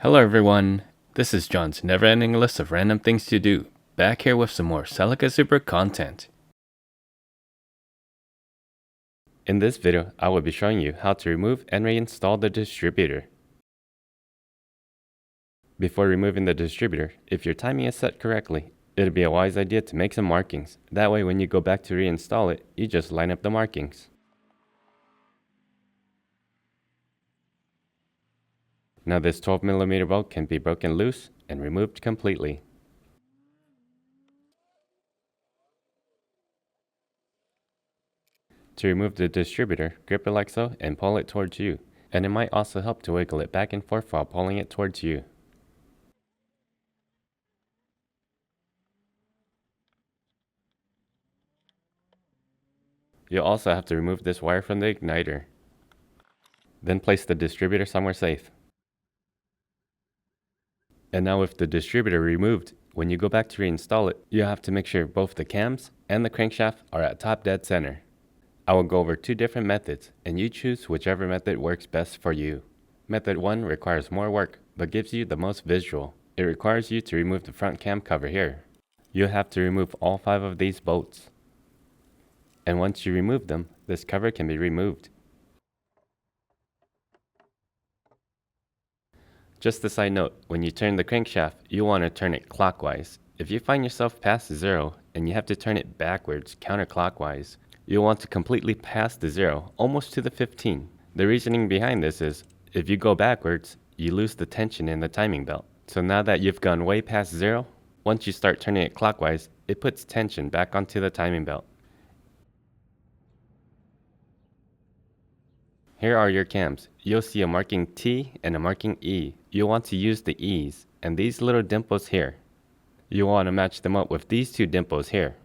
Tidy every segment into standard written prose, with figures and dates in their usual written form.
Hello everyone, this is John's never-ending list of random things to do, back here with some more Celica Supra content. In this video, I will be showing you how to remove and reinstall the distributor. Before removing the distributor, if your timing is set correctly, it'd be a wise idea to make some markings. That way when you go back to reinstall it, you just line up the markings. Now this 12mm bolt can be broken loose and removed completely. To remove the distributor, grip it like so and pull it towards you, and it might also help to wiggle it back and forth while pulling it towards you. You'll also have to remove this wire from the igniter. Then place the distributor somewhere safe. And now with the distributor removed, when you go back to reinstall it, you'll have to make sure both the cams and the crankshaft are at top dead center. I will go over two different methods, and you choose whichever method works best for you. Method 1 requires more work, but gives you the most visual. It requires you to remove the front cam cover here. You'll have to remove all 5 of these bolts. And once you remove them, this cover can be removed. Just a side note, when you turn the crankshaft, you want to turn it clockwise. If you find yourself past 0 and you have to turn it backwards counterclockwise, you'll want to completely pass the 0, almost to the 15. The reasoning behind this is, if you go backwards, you lose the tension in the timing belt. So now that you've gone way past 0, once you start turning it clockwise, it puts tension back onto the timing belt. Here are your cams. You'll see a marking T and a marking E. You'll want to use the E's and these little dimples here. You'll want to match them up with these two dimples here.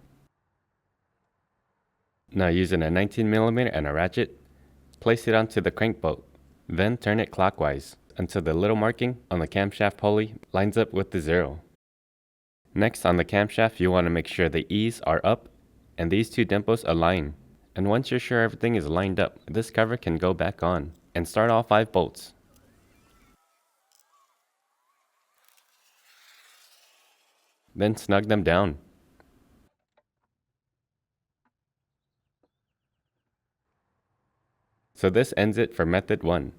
Now using a 19mm and a ratchet, place it onto the crank bolt. Then turn it clockwise until the little marking on the camshaft pulley lines up with the 0. Next on the camshaft, you want to make sure the E's are up and these two dimples align. And once you're sure everything is lined up, this cover can go back on and start all 5 bolts. Then snug them down. So this ends it for method 1.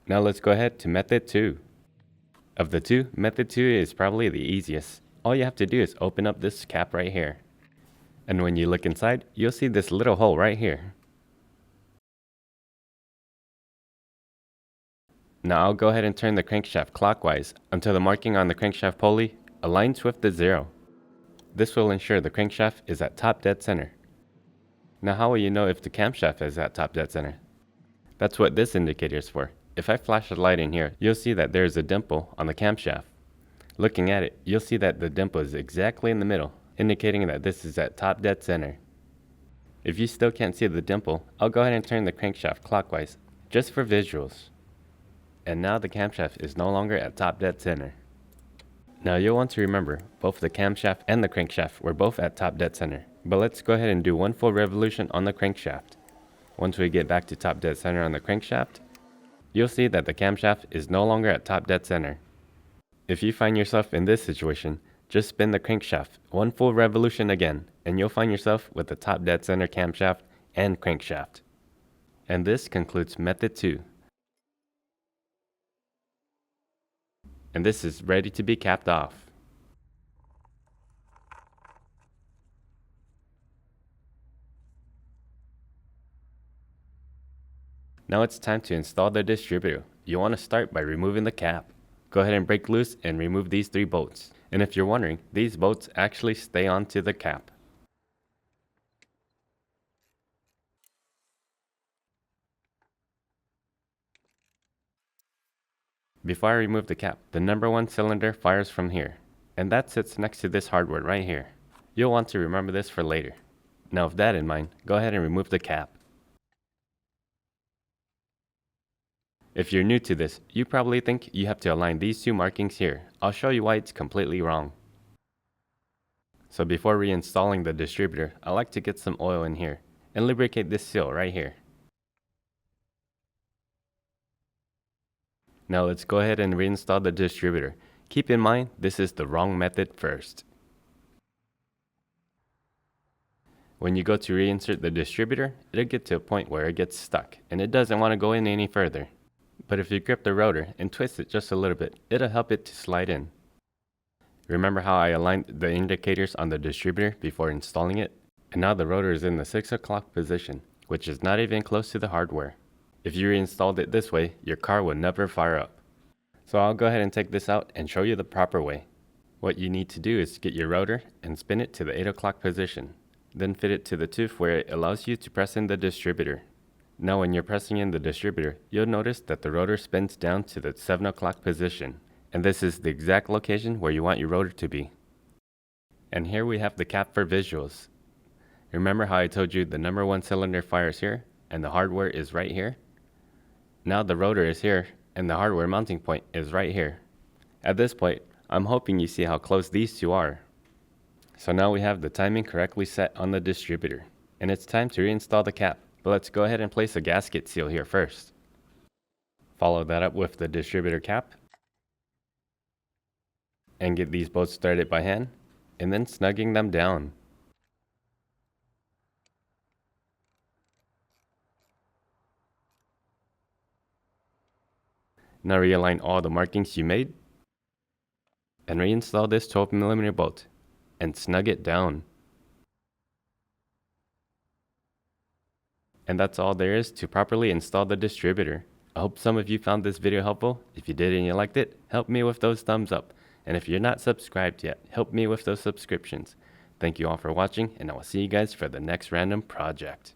Now let's go ahead to method 2. Of the two, method 2 is probably the easiest. All you have to do is open up this cap right here. And when you look inside, you'll see this little hole right here. Now I'll go ahead and turn the crankshaft clockwise until the marking on the crankshaft pulley aligns with the 0. This will ensure the crankshaft is at top dead center. Now how will you know if the camshaft is at top dead center? That's what this indicator is for. If I flash a light in here, you'll see that there is a dimple on the camshaft. Looking at it, you'll see that the dimple is exactly in the middle, indicating that this is at top dead center. If you still can't see the dimple, I'll go ahead and turn the crankshaft clockwise, just for visuals. And now the camshaft is no longer at top dead center. Now you'll want to remember, both the camshaft and the crankshaft were both at top dead center. But let's go ahead and do one full revolution on the crankshaft. Once we get back to top dead center on the crankshaft, you'll see that the camshaft is no longer at top dead center. If you find yourself in this situation, just spin the crankshaft one full revolution again, and you'll find yourself with the top dead center camshaft and crankshaft. And this concludes method 2. And this is ready to be capped off. Now it's time to install the distributor. You want to start by removing the cap. Go ahead and break loose and remove these 3 bolts. And if you're wondering, these bolts actually stay onto the cap. Before I remove the cap, the number 1 cylinder fires from here, and that sits next to this hardware right here. You'll want to remember this for later. Now with that in mind, go ahead and remove the cap. If you're new to this, you probably think you have to align these 2 markings here. I'll show you why it's completely wrong. So before reinstalling the distributor, I like to get some oil in here and lubricate this seal right here. Now let's go ahead and reinstall the distributor. Keep in mind, this is the wrong method first. When you go to reinsert the distributor, it'll get to a point where it gets stuck and it doesn't want to go in any further. But if you grip the rotor and twist it just a little bit, it'll help it to slide in. Remember how I aligned the indicators on the distributor before installing it? And now the rotor is in the 6 o'clock position, which is not even close to the hardware. If you reinstalled it this way, your car will never fire up. So I'll go ahead and take this out and show you the proper way. What you need to do is get your rotor and spin it to the 8 o'clock position. Then fit it to the tooth where it allows you to press in the distributor. Now when you're pressing in the distributor, you'll notice that the rotor spins down to the 7 o'clock position. And this is the exact location where you want your rotor to be. And here we have the cap for visuals. Remember how I told you the number 1 cylinder fires here and the hardware is right here? Now the rotor is here and the hardware mounting point is right here. At this point, I'm hoping you see how close these two are. So now we have the timing correctly set on the distributor. And it's time to reinstall the cap, but let's go ahead and place a gasket seal here first. Follow that up with the distributor cap. And get these bolts started by hand, and then snugging them down. Now realign all the markings you made, and reinstall this 12mm bolt, and snug it down. And that's all there is to properly install the distributor. I hope some of you found this video helpful. If you did and you liked it, help me with those thumbs up. And if you're not subscribed yet, help me with those subscriptions. Thank you all for watching, and I will see you guys for the next random project.